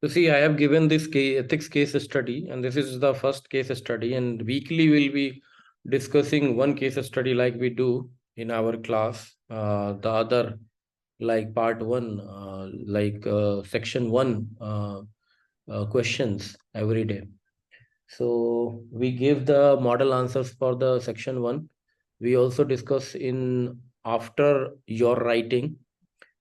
So see, I have given this ethics case study, and this is the first case study. And weekly we'll be discussing one case study like we do in our class. The other, like part one, section one questions every day. So we give the model answers for the section one. We also discuss in after your writing,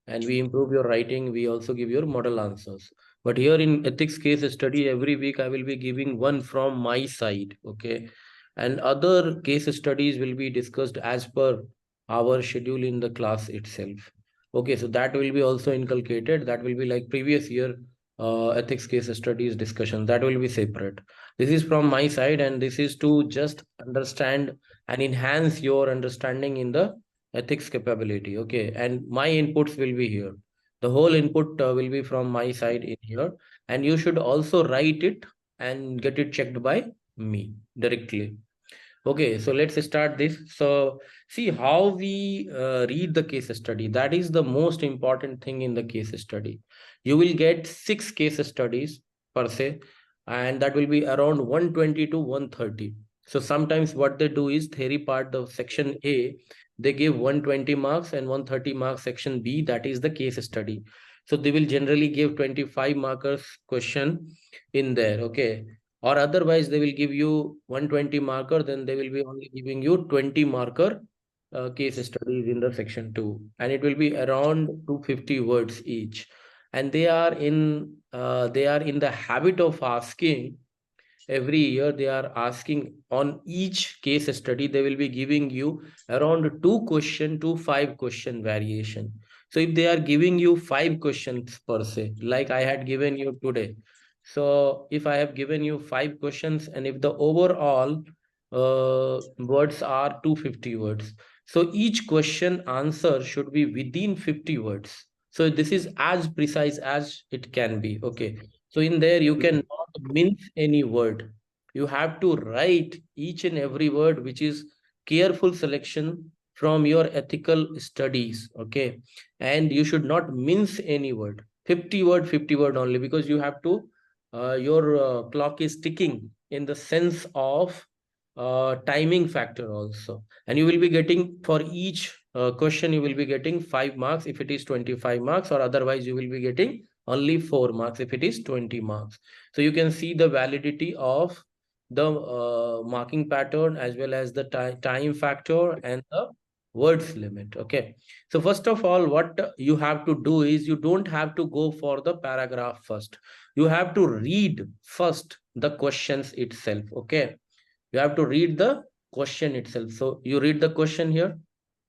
and we improve your writing. We also give your model answers. But here in ethics case study, every week I will be giving one from my side, okay? And other case studies will be discussed as per our schedule in the class itself. Okay, so that will be also inculcated. That will be like previous year ethics case studies discussion. That will be separate. This is from my side, and this is to just understand and enhance your understanding in the ethics capability. Okay, and my inputs will be here. The whole input will be from my side in here, and you should also write it and get it checked by me directly. Okay, so let's start this. So see how we read the case study. That is the most important thing in the case study. You will get 6 case studies per se, and that will be around 120 to 130. So sometimes what they do is theory part of section A, they give 120 marks and 130 marks section B, that is the case study. So they will generally give 25 markers question in there. Okay, or otherwise they will give you 120 marker, then they will be only giving you 20 marker case studies in the section 2, and it will be around 250 words each. And they are in the habit of asking every year. They are asking on each case study, they will be giving you around 2 question to 5 question variation. So if they are giving you 5 questions per se, like I had given you today, so if I have given you 5 questions, and if the overall words are 250 words, so each question answer should be within 50 words. So this is as precise as it can be. Okay, so in there you cannot mince any word. You have to write each and every word, which is careful selection from your ethical studies. Okay, and you should not mince any word. 50 word, 50 word only, because you have to your clock is ticking in the sense of timing factor also. And you will be getting for each question, you will be getting 5 marks if it is 25 marks, or otherwise you will be getting only 4 marks if it is 20 marks. So you can see the validity of the marking pattern, as well as the time factor and the words limit. Okay, so first of all, what you have to do is, you don't have to go for the paragraph first. You have to read first the questions itself. Okay, you have to read the question itself. So you read the question here.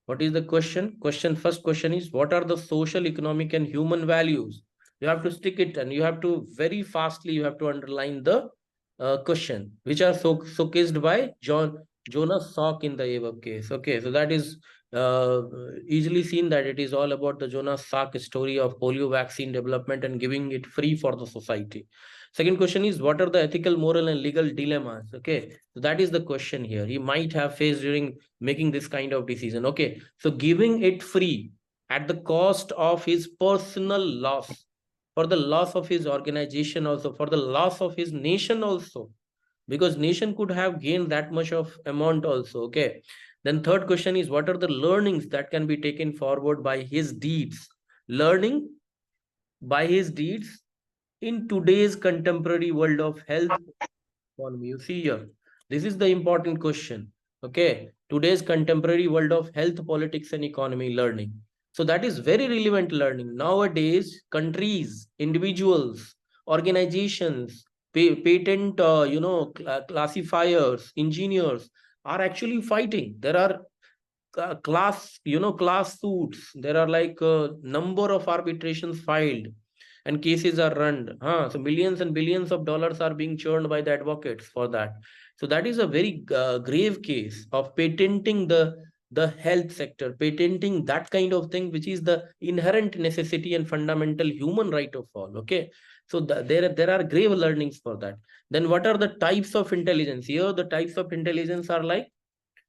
What is the question? First question is, what are the social, economic, and human values? You have to stick it, and you have to very fastly, you have to underline the question, which are showcased by Jonas Salk in the above case. Okay, so that is uh, easily seen that it is all about the Jonas Salk story of polio vaccine development and giving it free for the society. Second question is, what are the ethical, moral, and legal dilemmas? Okay, so that is the question here. He might have faced during making this kind of decision. Okay, so giving it free at the cost of his personal loss, for the loss of his organization also, for the loss of his nation also, because nation could have gained that much of amount also. Okay, then third question is, what are the learnings that can be taken forward by his deeds? Learning by his deeds in today's contemporary world of health economy. You see here, this is the important question. Okay, today's contemporary world of health, politics, and economy learning. So that is very relevant learning. Nowadays, countries, individuals, organizations, patent, classifiers, engineers are actually fighting. There are class suits. There are like a number of arbitrations filed, and cases are run. So millions and billions of dollars are being churned by the advocates for that. So that is a very grave case of patenting the health sector, patenting that kind of thing, which is the inherent necessity and fundamental human right of all. Okay, so there are grave learnings for that. Then what are the types of intelligence? Here the types of intelligence are like,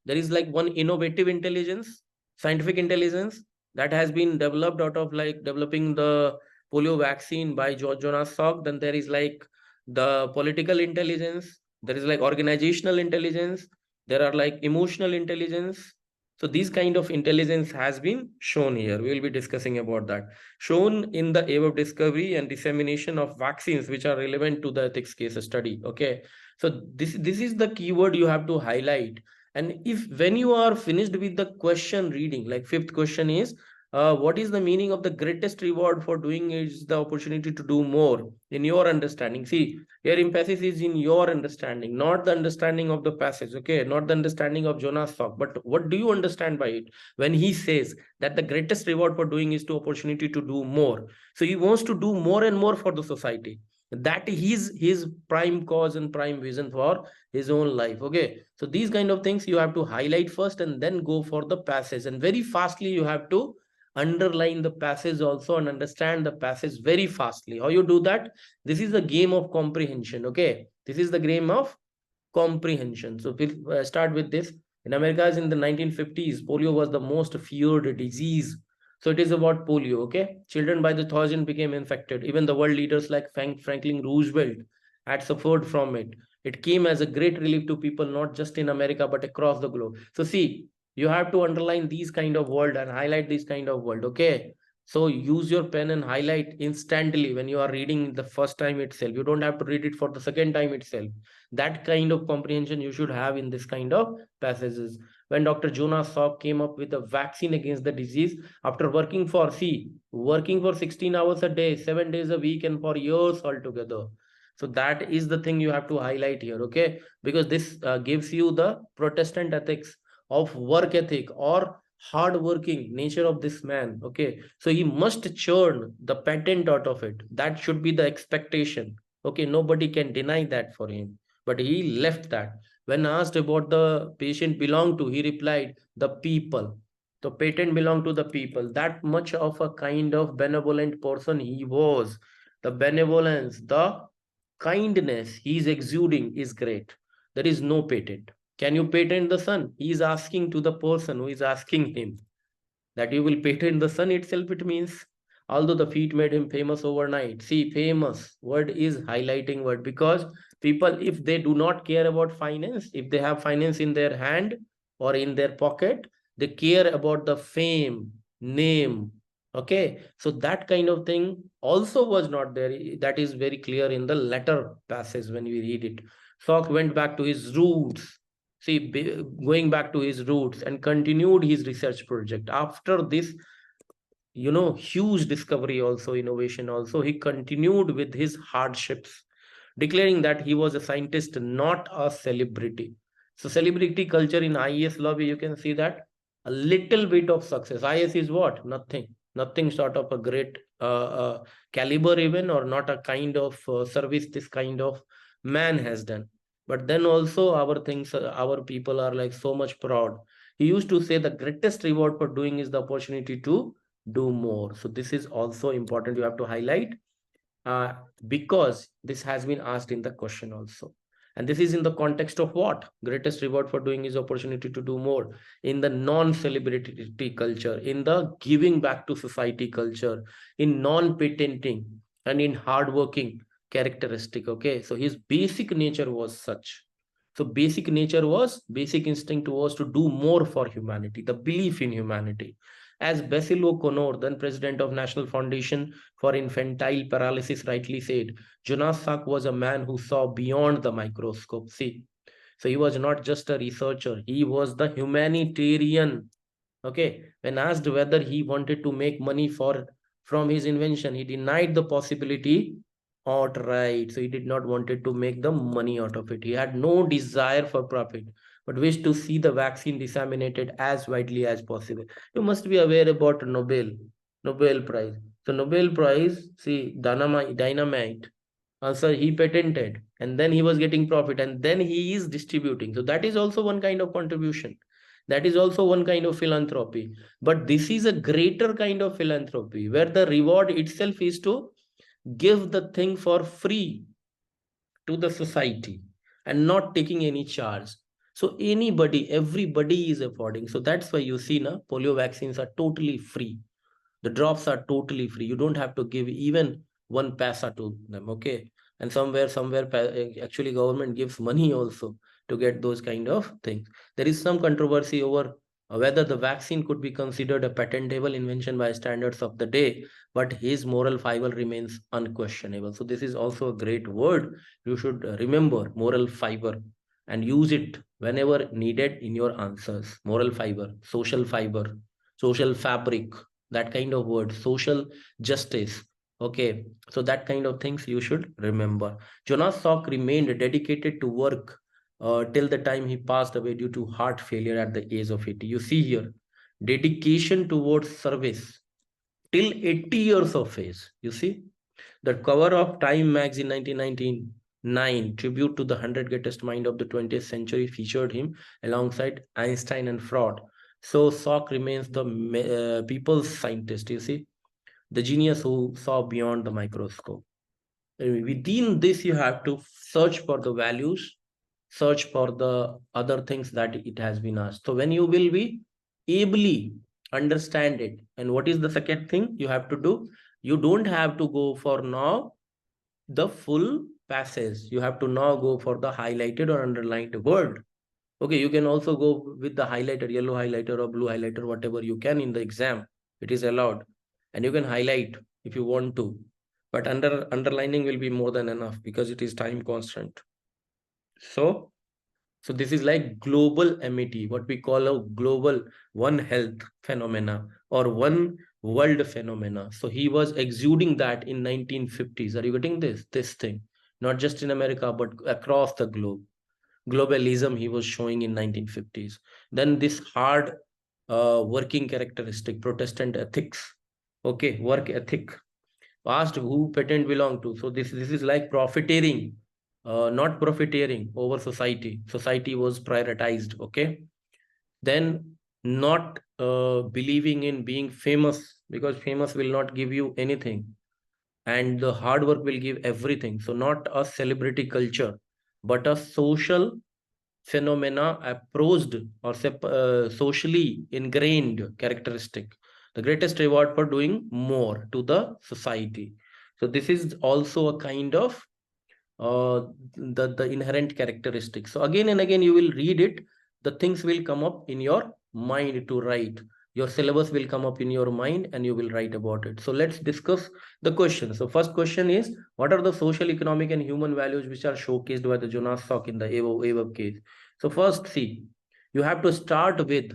there is like one innovative intelligence, scientific intelligence, that has been developed out of like developing the polio vaccine by George Jonas Salk. Then there is like the political intelligence, there is like organizational intelligence, there are like emotional intelligence. So these kind of intelligence has been shown here. We will be discussing about that. Shown in the ave of discovery and dissemination of vaccines which are relevant to the ethics case study. Okay. So this is the keyword you have to highlight. And if when you are finished with the question reading, like fifth question is, what is the meaning of the greatest reward for doing is the opportunity to do more in your understanding. See, your emphasis is in your understanding, not the understanding of the passage, okay, not the understanding of Jonas Salk, but what do you understand by it when he says that the greatest reward for doing is to opportunity to do more. So he wants to do more and more for the society. That is his prime cause and prime vision for his own life. Okay, so these kind of things you have to highlight first and then go for the passage, and very fastly you have to underline the passage also and understand the passage very fastly. How you do that? This is the game of comprehension. Okay, this is the game of comprehension. So we'll start with this. In Americas in the 1950s, polio was the most feared disease. So it is about polio. Okay, children by the thousand became infected. Even the world leaders like Franklin Roosevelt had suffered from it. It came as a great relief to people not just in America but across the globe. So see, you have to underline these kind of word and highlight this kind of word. Okay, so use your pen and highlight instantly when you are reading the first time itself. You don't have to read it for the second time itself. That kind of comprehension you should have in this kind of passages. When Dr. Jonas Salk came up with a vaccine against the disease after working for 16 hours a day, 7 days a week, and for years altogether. So that is the thing you have to highlight here, okay? Because this gives you the Protestant ethics of work ethic or hard working nature of this man. Okay, so he must churn the patent out of it. That should be the expectation. Okay, nobody can deny that for him, but he left that. When asked about the patient belonged to, he replied, the people. The patent belonged to the people. That much of a kind of benevolent person he was. The benevolence, the kindness he is exuding is great. There is no patent. Can you patent the sun? He is asking to the person who is asking him that you will patent the sun itself. It means, although the feat made him famous overnight. See, famous word is highlighting word, because people, if they do not care about finance, if they have finance in their hand or in their pocket, they care about the fame, name. Okay, so that kind of thing also was not there. That is very clear in the letter passage when we read it. Salk went back to his roots. See, going back to his roots and continued his research project. After this, huge discovery, also innovation, also, he continued with his hardships, declaring that he was a scientist, not a celebrity. So, celebrity culture in IAS lobby, you can see that a little bit of success. IAS is what? Nothing sort of a great caliber, even, or not a kind of service this kind of man has done. But then also, our things, our people are like so much proud. He used to say the greatest reward for doing is the opportunity to do more. So, this is also important. You have to highlight uh, because this has been asked in the question also. And this is in the context of what? Greatest reward for doing is opportunity to do more. In the non-celebrity culture, in the giving back to society culture, in non-patenting and in hardworking characteristic. Okay, so his basic nature was such. So basic instinct was to do more for humanity, the belief in humanity. As Basil O'Connor, then president of National Foundation for Infantile Paralysis, rightly said, Jonas Salk was a man who saw beyond the microscope. See, so he was not just a researcher, he was the humanitarian. Okay, when asked whether he wanted to make money from his invention, he denied the possibility outright. So he did not wanted to make the money out of it. He had no desire for profit, but wished to see the vaccine disseminated as widely as possible. You must be aware about Nobel Prize. So Nobel Prize, see, dynamite. So he patented, and then he was getting profit, and then he is distributing. So that is also one kind of contribution. That is also one kind of philanthropy. But this is a greater kind of philanthropy where the reward itself is to give the thing for free to the society and not taking any charge. So anybody, everybody is affording. So that's why you see now polio vaccines are totally free. The drops are totally free. You don't have to give even one paisa to them. Okay. And somewhere actually government gives money also to get those kind of things. There is some controversy over whether the vaccine could be considered a patentable invention by standards of the day, but his moral fiber remains unquestionable. So this is also a great word. You should remember moral fiber and use it whenever needed in your answers. Moral fiber, social fabric, that kind of word, social justice. Okay, so that kind of things you should remember. Jonas Salk remained dedicated to work till the time he passed away due to heart failure at the age of 80. You see here, dedication towards service till 80 years of age. You see, the cover of Time magazine 1999, tribute to the 100 greatest mind of the 20th century, featured him alongside Einstein and Freud. So Salk remains the people's scientist, you see, the genius who saw beyond the microscope. Within this, you have to search for the values, search for the other things that it has been asked. So when you will be ably understand it, and what is the second thing you have to do? You don't have to go for now the full passage. You have to now go for the highlighted or underlined word. Okay, you can also go with the highlighter, yellow highlighter or blue highlighter, whatever you can in the exam. It is allowed. And you can highlight if you want to. But underlining will be more than enough because it is time constant. So this is like global MET, what we call a global one health phenomena or one world phenomena. So he was exuding that in 1950s. Are you getting this thing? Not just in America, but across the globe. Globalism he was showing in 1950s. Then this hard working characteristic, Protestant ethics. Okay, work ethic. Asked who patent belong to. So this is like profiteering, not profiteering over society. Society was prioritized. Okay. Then not believing in being famous, because famous will not give you anything, and the hard work will give everything. So not a celebrity culture, but a social phenomena approached or socially ingrained characteristic, the greatest reward for doing more to the society. So this is also a kind of uh, the inherent characteristics. So again and again you will read it, the things will come up in your mind to write. Your syllabus will come up in your mind and you will write about it. So let's discuss the question. So first question is, what are the social, economic and human values which are showcased by the Jonas Salk in the above case? So first, see, you have to start with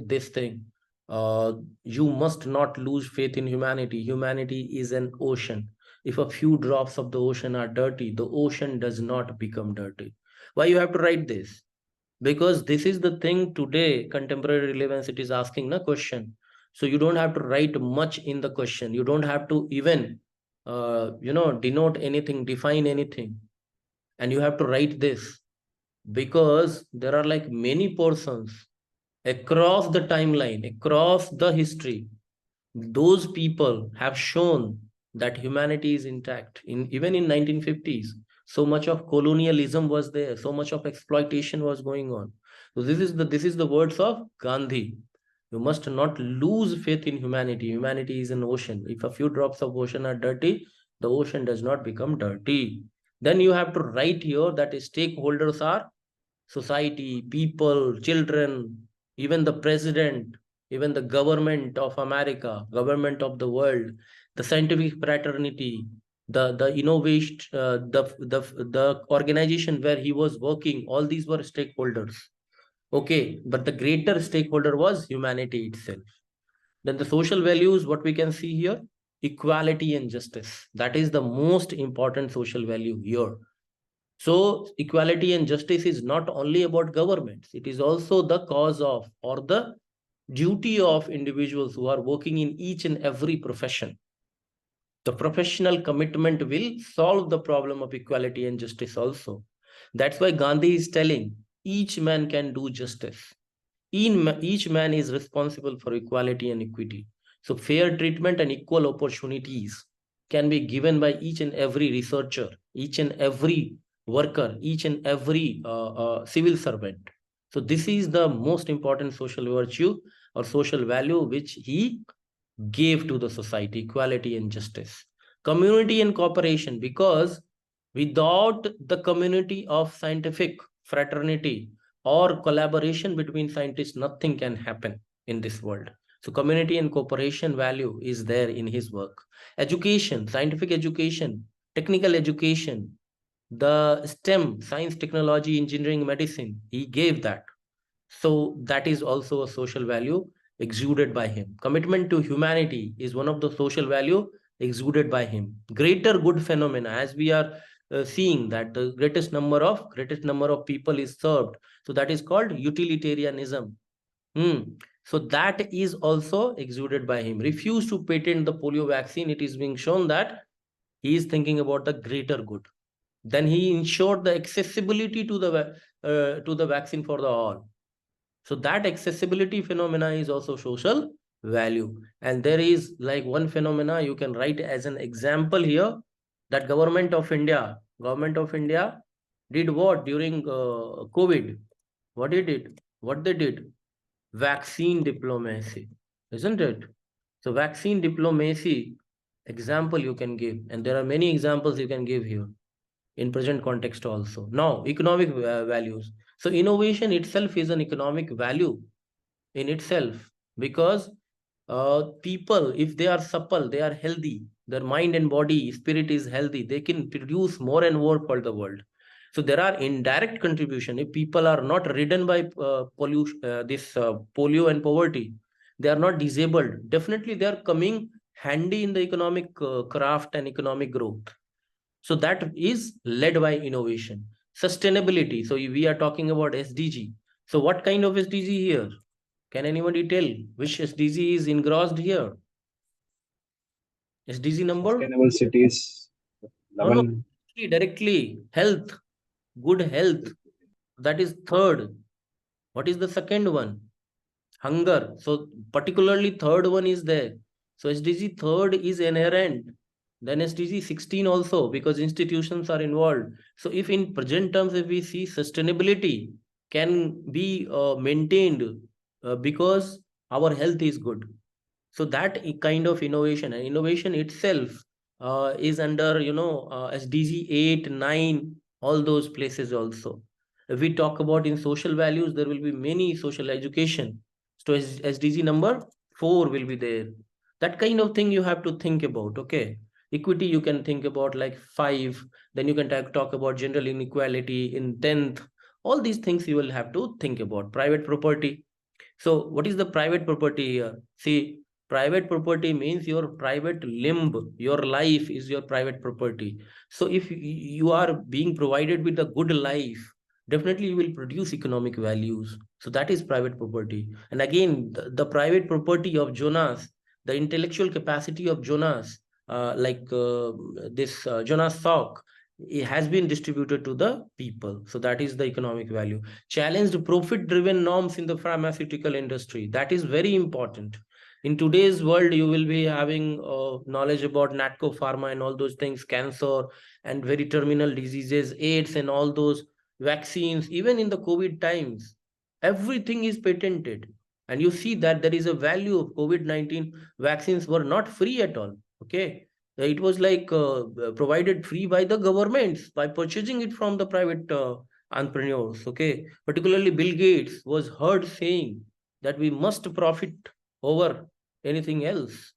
this thing. You must not lose faith in humanity. Humanity is an ocean. If a few drops of the ocean are dirty, the ocean does not become dirty. Why you have to write this? Because this is the thing today, contemporary relevance, it is asking the question. So you don't have to write much in the question. You don't have to even, denote anything, define anything. And you have to write this because there are like many persons across the timeline, across the history, those people have shown that humanity is intact. Even in 1950s, so much of colonialism was there, so much of exploitation was going on. So this is the words of Gandhi. You must not lose faith in humanity. Humanity is an ocean. If a few drops of ocean are dirty, the ocean does not become dirty. Then you have to write here that stakeholders are society, people, children, even the president, even the government of America, government of the world, the scientific fraternity, the innovation, the organization where he was working, all these were stakeholders. Okay, but the greater stakeholder was humanity itself. Then the social values, what we can see here, equality and justice. That is the most important social value here. So equality and justice is not only about governments, it is also the cause of or the duty of individuals who are working in each and every profession. The professional commitment will solve the problem of equality and justice also. That's why Gandhi is telling each man can do justice. Each man is responsible for equality and equity. So fair treatment and equal opportunities can be given by each and every researcher, each and every worker, each and every civil servant. So this is the most important social virtue or social value which he gave to the society: equality and justice, community and cooperation. Because without the community of scientific fraternity or collaboration between scientists, nothing can happen in this world. So community and cooperation value is there in his work. Education, scientific education, technical education, the STEM, science, technology, engineering, medicine, he gave that. So that is also a social value exuded by him. Commitment to humanity is one of the social value exuded by him. Greater good phenomena, as we are seeing that the greatest number of people is served. So that is called utilitarianism. Hmm. So that is also exuded by him. Refuse to patent the polio vaccine. It is being shown that he is thinking about the greater good. Then he ensured the accessibility to the vaccine for the all. So that accessibility phenomena is also social value. And there is like one phenomena you can write as an example here, that government of India did what during COVID? What they did? What they did? Vaccine diplomacy, isn't it? So vaccine diplomacy example you can give, and there are many examples you can give here in present context also. Now, economic values. So innovation itself is an economic value in itself, because people, if they are supple, they are healthy, their mind and body, spirit is healthy, they can produce more and more for the world. So there are indirect contribution. If people are not ridden by pollution, this polio and poverty, they are not disabled. Definitely, they are coming handy in the economic craft and economic growth. So that is led by innovation. Sustainability. So we are talking about SDG. So what kind of SDG here? Can anybody tell which SDG is engrossed here? SDG number? Sustainable cities, No, no, 11. directly. Health, good health. That is third. What is the second one? Hunger. So particularly third one is there. So SDG third is inherent. Then SDG 16 also, because institutions are involved. So if in present terms, if we see sustainability can be maintained because our health is good. So that kind of innovation, and innovation itself is under SDG 8, 9, all those places also. If we talk about in social values, there will be many social education. So SDG number 4 will be there. That kind of thing you have to think about. Okay, equity you can think about like 5. Then you can talk about general inequality in 10th. All these things you will have to think about. Private property. So what is the private property here? See, private property means your private limb, your life is your private property. So if you are being provided with a good life, definitely you will produce economic values. So that is private property. And again, the private property of Jonas, the intellectual capacity of Jonas, this Jonas Salk, it has been distributed to the people. So that is the economic value. Challenged profit driven norms in the pharmaceutical industry. That is very important. In today's world, you will be having knowledge about Natco Pharma and all those things, cancer and very terminal diseases, AIDS and all those vaccines. Even in the COVID times, everything is patented. And you see that there is a value of COVID-19 vaccines were not free at all. Okay. It was like provided free by the governments by purchasing it from the private entrepreneurs. Okay. Particularly Bill Gates was heard saying that we must profit over anything else.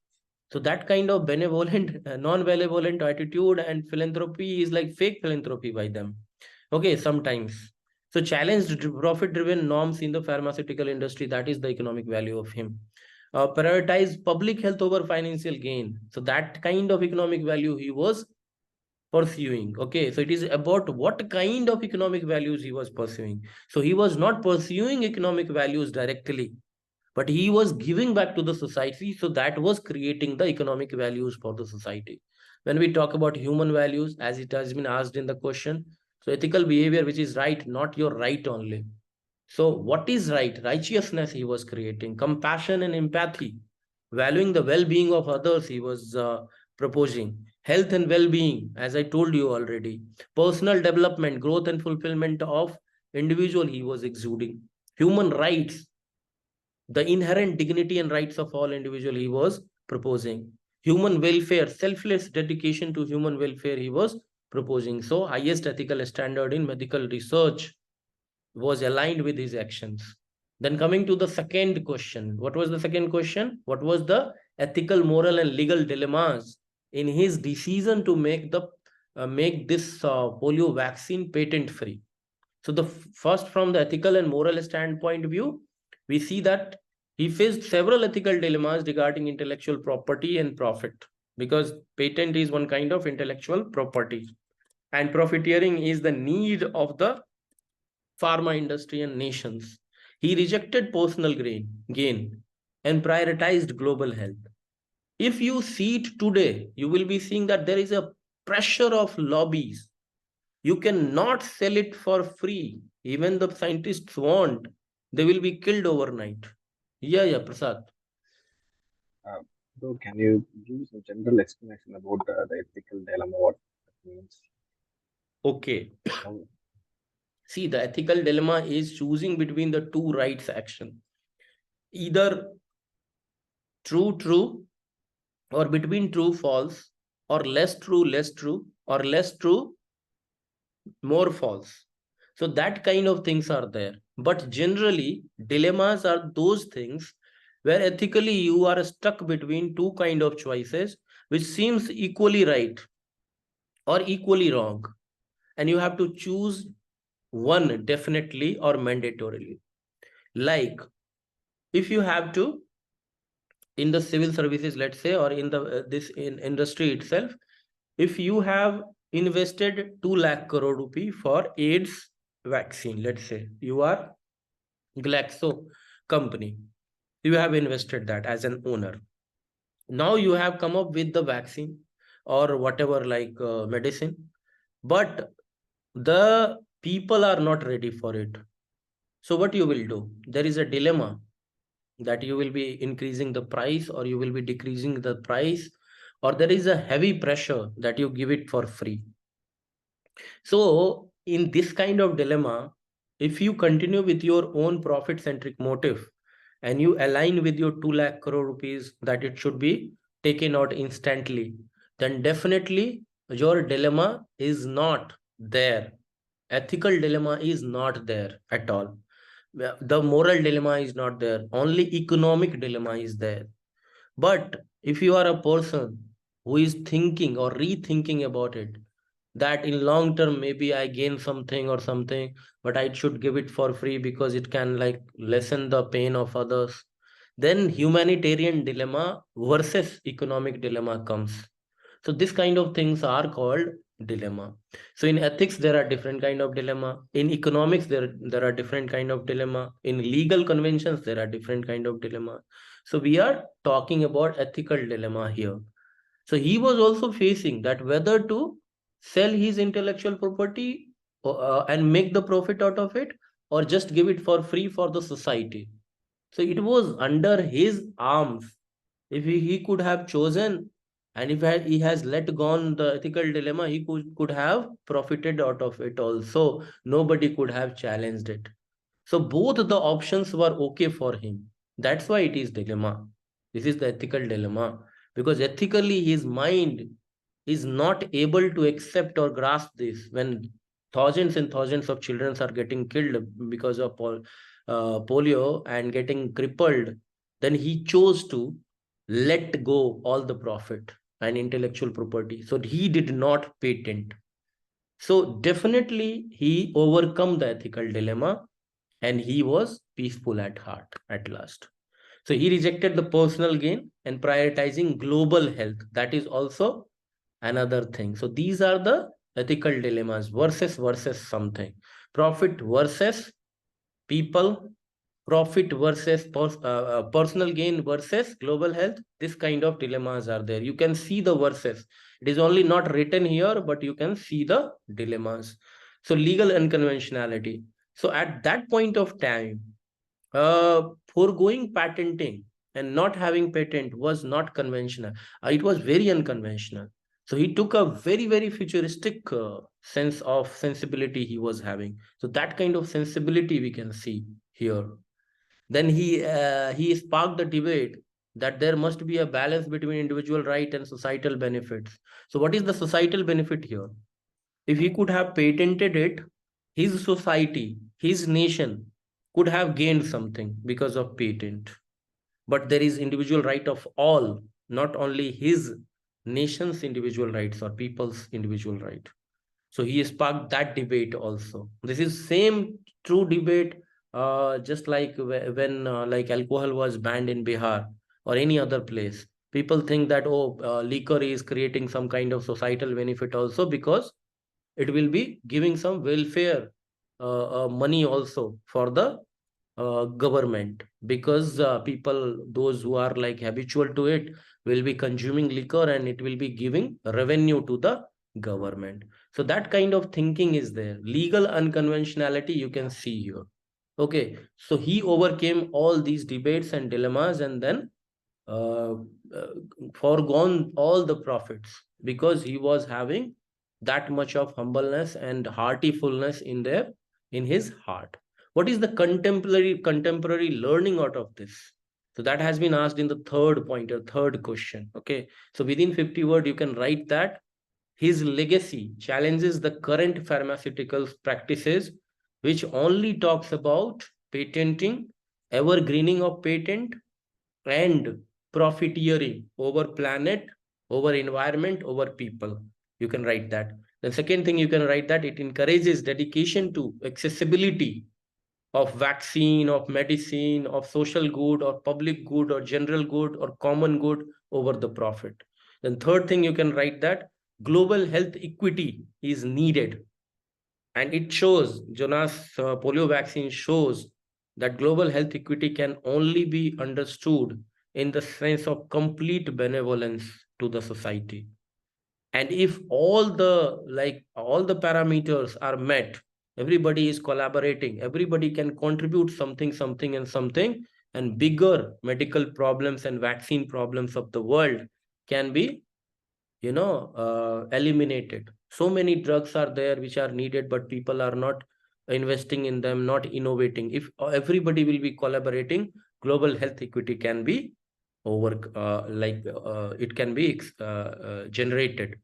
So that kind of benevolent, non-benevolent attitude and philanthropy is like fake philanthropy by them. Okay, sometimes. So challenged profit-driven norms in the pharmaceutical industry, that is the economic value of him. Prioritize public health over financial gain. So that kind of economic value he was pursuing. Okay, so it is about what kind of economic values he was pursuing. So he was not pursuing economic values directly, but he was giving back to the society. So that was creating the economic values for the society. When we talk about human values, as it has been asked in the question, so ethical behavior which is right, not your right only. So what is right? Righteousness he was creating. Compassion and empathy, valuing the well-being of others he was proposing. Health and well-being, as I told you already. Personal development, growth and fulfillment of individual, he was exuding. Human rights, the inherent dignity and rights of all individual, he was proposing. Human welfare, selfless dedication to human welfare, he was proposing. So highest ethical standard in medical research was aligned with his actions. Then coming to the second question, what was the second question? What was the ethical, moral, and legal dilemmas in his decision to make this polio vaccine patent free? So the first, from the ethical and moral standpoint view, we see that he faced several ethical dilemmas regarding intellectual property and profit, because patent is one kind of intellectual property, and profiteering is the need of the pharma industry and nations. He rejected personal gain and prioritized global health. If you see it today, you will be seeing that there is a pressure of lobbies. You cannot sell it for free. Even the scientists want, they will be killed overnight. Yeah, Prasad. So can you give some general explanation about the ethical dilemma, what it means? Okay. How- See, the ethical dilemma is choosing between the two rights action. Either true, or between true, false, or less true, or less true, more false. So that kind of things are there. But generally, dilemmas are those things where ethically you are stuck between two kind of choices, which seems equally right or equally wrong. And you have to choose one definitely or mandatorily. Like if you have to, in the civil services, let's say, or in the this in industry itself, if you have invested 2 lakh crore rupee for AIDS vaccine, let's say you are Glaxo company, you have invested that as an owner. Now you have come up with the vaccine or whatever, like medicine, but the people are not ready for it. So what you will do? There is a dilemma that you will be increasing the price or you will be decreasing the price, or there is a heavy pressure that you give it for free. So in this kind of dilemma, if you continue with your own profit centric motive and you align with your 2 lakh crore rupees that it should be taken out instantly, then definitely your dilemma is not there. Ethical dilemma is not there at all. The moral dilemma is not there. Only economic dilemma is there. But if you are a person who is thinking or rethinking about it, that in long term maybe I gain something or something, but I should give it for free because it can like lessen the pain of others, then humanitarian dilemma versus economic dilemma comes. So this kind of things are called dilemma. So in ethics there are different kind of dilemma. In economics there are different kind of dilemma. In legal conventions there are different kind of dilemma. So we are talking about ethical dilemma here. So he was also facing that whether to sell his intellectual property and make the profit out of it, or just give it for free for the society. So it was under his arms. If he could have chosen, and if he has let gone the ethical dilemma, he could have profited out of it also. Nobody could have challenged it. So both the options were okay for him. That's why it is dilemma. This is the ethical dilemma. Because ethically his mind is not able to accept or grasp this when thousands and thousands of children are getting killed because of polio and getting crippled. Then he chose to let go all the profit and intellectual property. So he did not patent. So definitely he overcome the ethical dilemma and he was peaceful at heart at last. So he rejected the personal gain and prioritizing global health. That is also another thing. So these are the ethical dilemmas, versus something. Profit versus people, profit versus personal gain versus global health. This kind of dilemmas are there. You can see the verses. It is only not written here, but you can see the dilemmas. So legal unconventionality. So at that point of time, foregoing patenting and not having patent was not conventional. It was very unconventional. So he took a very futuristic sense of sensibility he was having. So that kind of sensibility we can see here. Then he sparked the debate that there must be a balance between individual right and societal benefits. So what is the societal benefit here? If he could have patented it, his society, his nation could have gained something because of patent. But there is individual right of all, not only his nation's individual rights or people's individual right. So he sparked that debate also. This is same true debate, just like when like alcohol was banned in Bihar or any other place. People think that, oh, liquor is creating some kind of societal benefit also, because it will be giving some welfare money also for the government, because people, those who are like habitual to it, will be consuming liquor and it will be giving revenue to the government. So that kind of thinking is there. Legal unconventionality you can see here. Okay, so he overcame all these debates and dilemmas, and then uh, uh, foregone all the profits, because he was having that much of humbleness and heartifulness in there, in his heart. What is the contemporary learning out of this? So that has been asked in the third pointer, third question. Okay, so within 50 word you can write that his legacy challenges the current pharmaceutical practices, which only talks about patenting, evergreening of patent, and profiteering over planet, over environment, over people. You can write that. The second thing you can write that it encourages dedication to accessibility of vaccine, of medicine, of social good or public good or general good or common good over the profit. Then third thing you can write that global health equity is needed, and it shows, Jonas polio vaccine shows that global health equity can only be understood in the sense of complete benevolence to the society. And if all the parameters are met, everybody is collaborating, everybody can contribute something and something, and bigger medical problems and vaccine problems of the world can be eliminated. So many drugs are there which are needed, but people are not investing in them, not innovating. If everybody will be collaborating, global health equity can be it can be generated.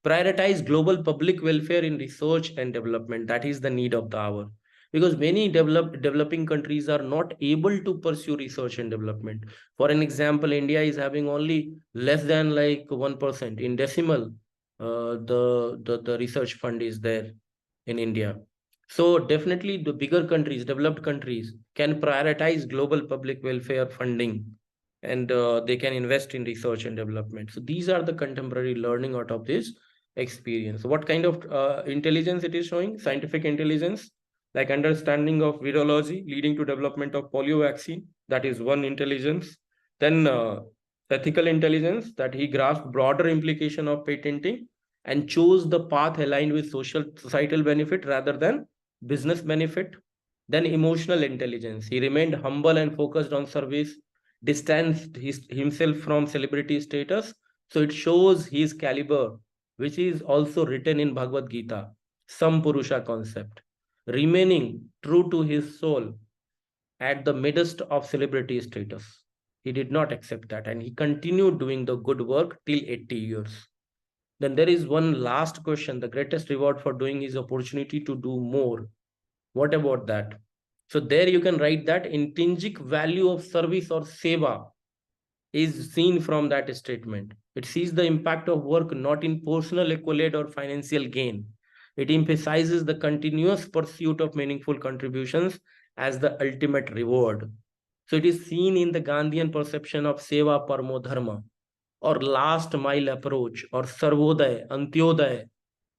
Prioritize global public welfare in research and development. That is the need of the hour, because many developing countries are not able to pursue research and development. For an example, India is having only less than like 1% in decimal. The research fund is there in India. So definitely the bigger countries, developed countries, can prioritize global public welfare funding, and they can invest in research and development. So these are the contemporary learning out of this experience. What kind of intelligence it is showing? Scientific intelligence, like understanding of virology leading to development of polio vaccine. That is one intelligence. Then ethical intelligence, that he grasped broader implication of patenting and chose the path aligned with social societal benefit rather than business benefit. Then emotional intelligence, he remained humble and focused on service, distanced himself from celebrity status. So it shows his caliber, which is also written in Bhagavad Gita, Sampurusha concept, remaining true to his soul at the midst of celebrity status. He did not accept that, and he continued doing the good work till 80 years. Then there is one last question. The greatest reward for doing is opportunity to do more. What about that? So there you can write that intrinsic value of service or seva is seen from that statement. It sees the impact of work not in personal accolade or financial gain. It emphasizes the continuous pursuit of meaningful contributions as the ultimate reward. So it is seen in the Gandhian perception of seva parmo dharma, or last mile approach, or sarvodaya, antyodaya,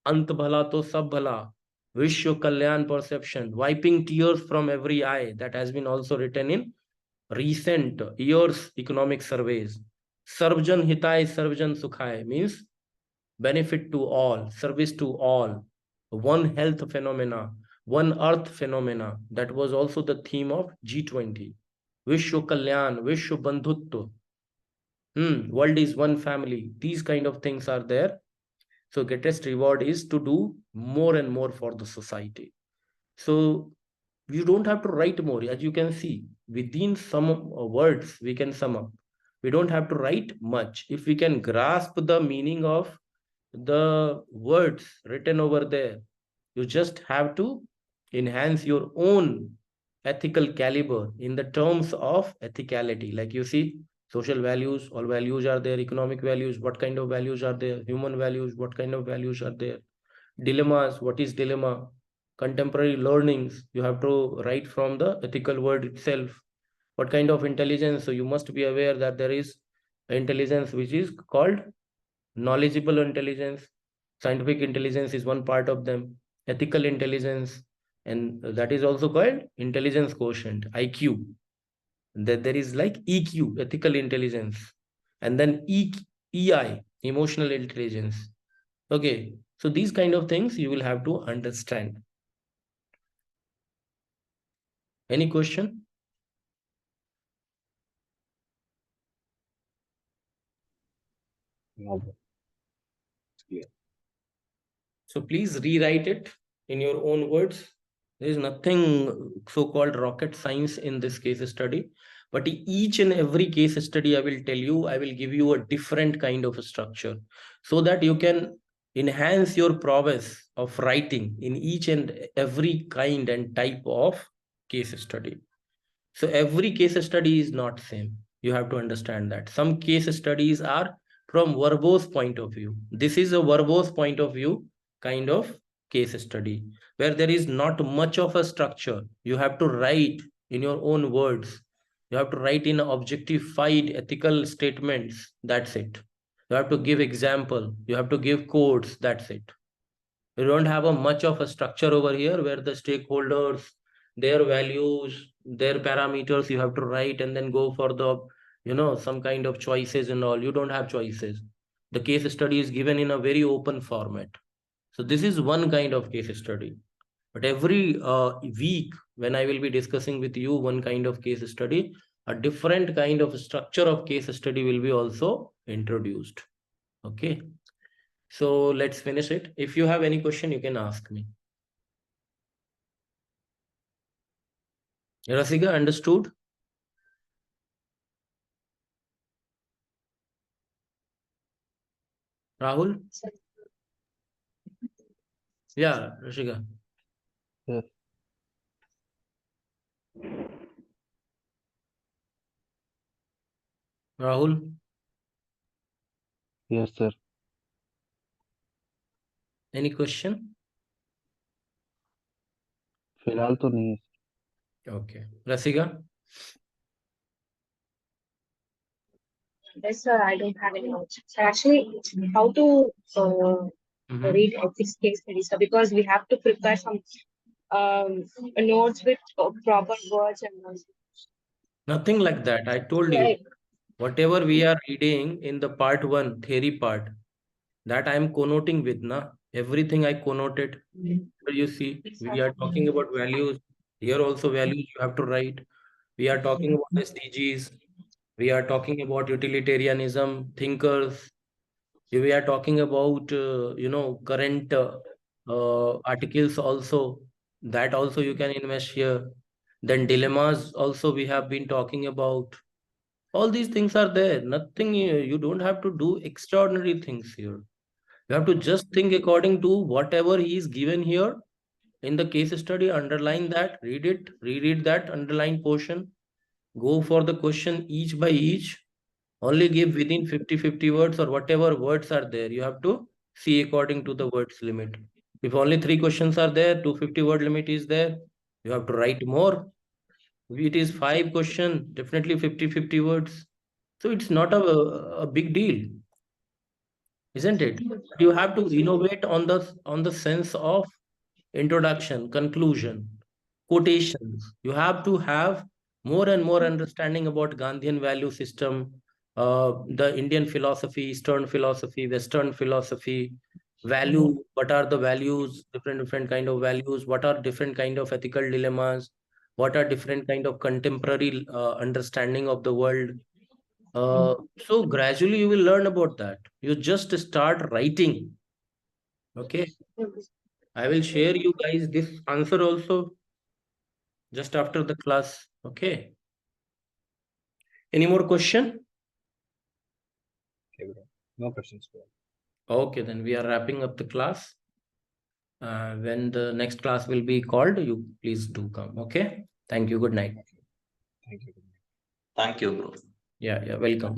ant bhala to sab bhala, Vishwa Kalyan perception, wiping tears from every eye. That has been also written in recent years economic surveys. Sarvjan Hitai, Sarvjan Sukhai means benefit to all, service to all, one health phenomena, one earth phenomena. That was also the theme of G20, Vishwa Kalyan, Vishwa Bandhutva. World is one family. These kind of things are there. So greatest reward is to do more and more for the society. So you don't have to write more. As you can see, within some words, we can sum up. We don't have to write much. If we can grasp the meaning of the words written over there, you just have to enhance your own ethical caliber in the terms of ethicality. Like you see, social values, all values are there, economic values, what kind of values are there, human values, what kind of values are there, dilemmas, what is dilemma, contemporary learnings, you have to write from the ethical word itself. What kind of intelligence? So you must be aware that there is intelligence which is called knowledgeable intelligence. Scientific intelligence is one part of them. Ethical intelligence, and that is also called intelligence quotient, IQ. That there is like EQ, ethical intelligence, and then EI, emotional intelligence. Okay, so these kind of things you will have to understand. Any question? No, bro. It's clear. So please rewrite it in your own words. There is nothing so-called rocket science in this case study. But each and every case study I will tell you, I will give you a different kind of a structure so that you can enhance your prowess of writing in each and every kind and type of case study. So every case study is not same. You have to understand that. Some case studies are from verbose point of view. This is a verbose point of view kind of case study where there is not much of a structure. You have to write in your own words. You have to write in objectified ethical statements. That's it. You have to give example. You have to give quotes. That's it. You don't have a much of a structure over here where the stakeholders, their values, their parameters you have to write and then go for the some kind of choices and all. You don't have choices. The case study is given in a very open format. So this is one kind of case study. But every week when I will be discussing with you one kind of case study, a different kind of structure of case study will be also introduced. Okay, so let's finish it. If you have any question, you can ask me. Rasika, understood? Rahul? Yeah, Rasika. Yes, Rahul, yes, sir. any question? फिलहाल तो नहीं है. Okay. Rasika? Yes, sir, I don't have any notes. So actually, how to read ethics case studies, sir, because we have to prepare some notes with proper words and all. Nothing like that. I told you, Right. whatever we are reading in the part one, theory part, that I am connoting with, na. Everything I connoted. Here you see, we are talking about values. Here also values you have to write. We are talking about SDGs. We are talking about utilitarianism, thinkers. We are talking about current articles also. That also you can invest here. Then dilemmas also we have been talking about. All these things are there. Nothing, you don't have to do extraordinary things here. You have to just think according to whatever he is given here in the case study. Underline that, read it, reread that underlined portion. Go for the question each by each. Only give within 50 words or whatever words are there. You have to see according to the words limit. If only 3 questions are there, 250 word limit is there, you have to write more. If it is 5 question, definitely 50 words. So it's not a big deal, isn't it? You have to innovate on the sense of introduction, conclusion, quotations. You have to have more and more understanding about Gandhian value system, the Indian philosophy, Eastern philosophy, Western philosophy, value. What are the values? Different kind of values. What are different kind of ethical dilemmas? what are different kind of contemporary understanding of the world. So gradually you will learn about that. You just start writing. Okay. I will share you guys this answer also just after the class. Okay. Any more question? Okay, bro. No questions, bro. Okay, then we are wrapping up the class. When the next class will be called, you please do come. Okay. Thank you. Good night. Thank you. Thank you, bro. Yeah, welcome.